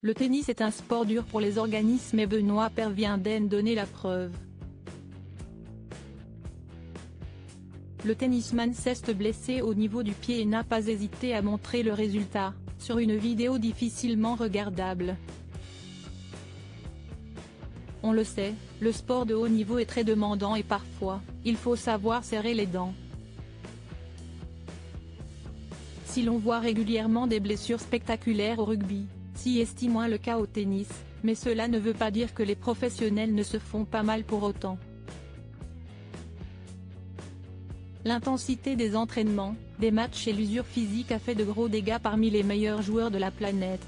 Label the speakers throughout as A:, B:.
A: Le tennis est un sport dur pour les organismes et Benoît Paire vient d'en donner la preuve. Le tennisman s'est blessé au niveau du pied et n'a pas hésité à montrer le résultat, sur une vidéo difficilement regardable. On le sait, le sport de haut niveau est très demandant et parfois, il faut savoir serrer les dents. Si l'on voit régulièrement des blessures spectaculaires au rugby, si est moins le cas au tennis, mais cela ne veut pas dire que les professionnels ne se font pas mal pour autant. L'intensité des entraînements, des matchs et l'usure physique a fait de gros dégâts parmi les meilleurs joueurs de la planète.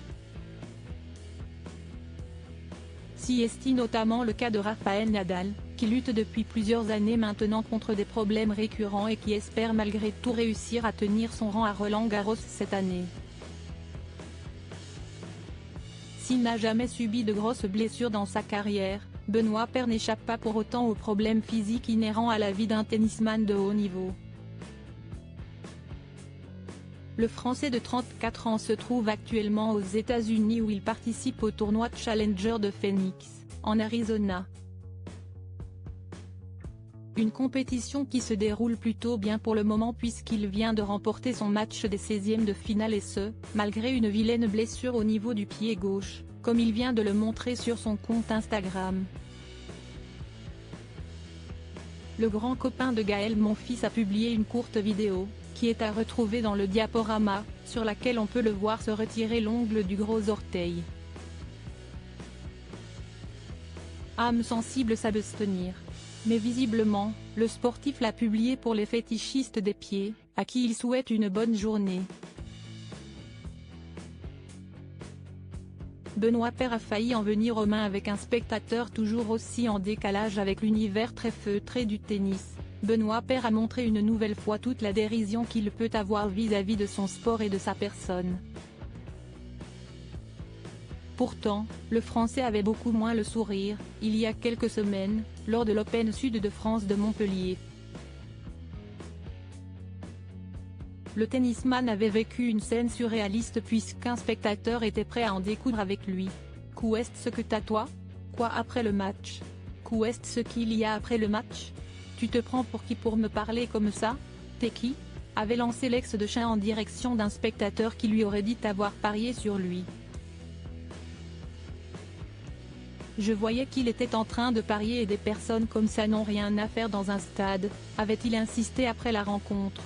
A: Si est notamment le cas de Rafael Nadal, qui lutte depuis plusieurs années maintenant contre des problèmes récurrents et qui espère malgré tout réussir à tenir son rang à Roland-Garros cette année. S'il n'a jamais subi de grosses blessures dans sa carrière, Benoît Paire n'échappe pas pour autant aux problèmes physiques inhérents à la vie d'un tennisman de haut niveau. Le Français de 34 ans se trouve actuellement aux États-Unis où il participe au tournoi Challenger de Phoenix, en Arizona. Une compétition qui se déroule plutôt bien pour le moment puisqu'il vient de remporter son match des 16e de finale et ce, malgré une vilaine blessure au niveau du pied gauche, comme il vient de le montrer sur son compte Instagram. Le grand copain de Gaël Monfils a publié une courte vidéo, qui est à retrouver dans le diaporama, sur laquelle on peut le voir se retirer l'ongle du gros orteil. Âme sensible s'abstenir. Mais visiblement, le sportif l'a publié pour les fétichistes des pieds, à qui il souhaite une bonne journée. Benoît Paire a failli en venir aux mains avec un spectateur toujours aussi en décalage avec l'univers très feutré du tennis. Benoît Paire a montré une nouvelle fois toute la dérision qu'il peut avoir vis-à-vis de son sport et de sa personne. Pourtant, le Français avait beaucoup moins le sourire, il y a quelques semaines, lors de l'Open Sud de France de Montpellier. Le tennisman avait vécu une scène surréaliste puisqu'un spectateur était prêt à en découdre avec lui. Qu'est ce que t'as toi? Quoi après le match? Qu'est ce qu'il y a après le match? Tu te prends pour qui pour me parler comme ça? T'es qui? Avait lancé l'ex de Chien en direction d'un spectateur qui lui aurait dit avoir parié sur lui. Je voyais qu'il était en train de parier et des personnes comme ça n'ont rien à faire dans un stade, avait-il insisté après la rencontre.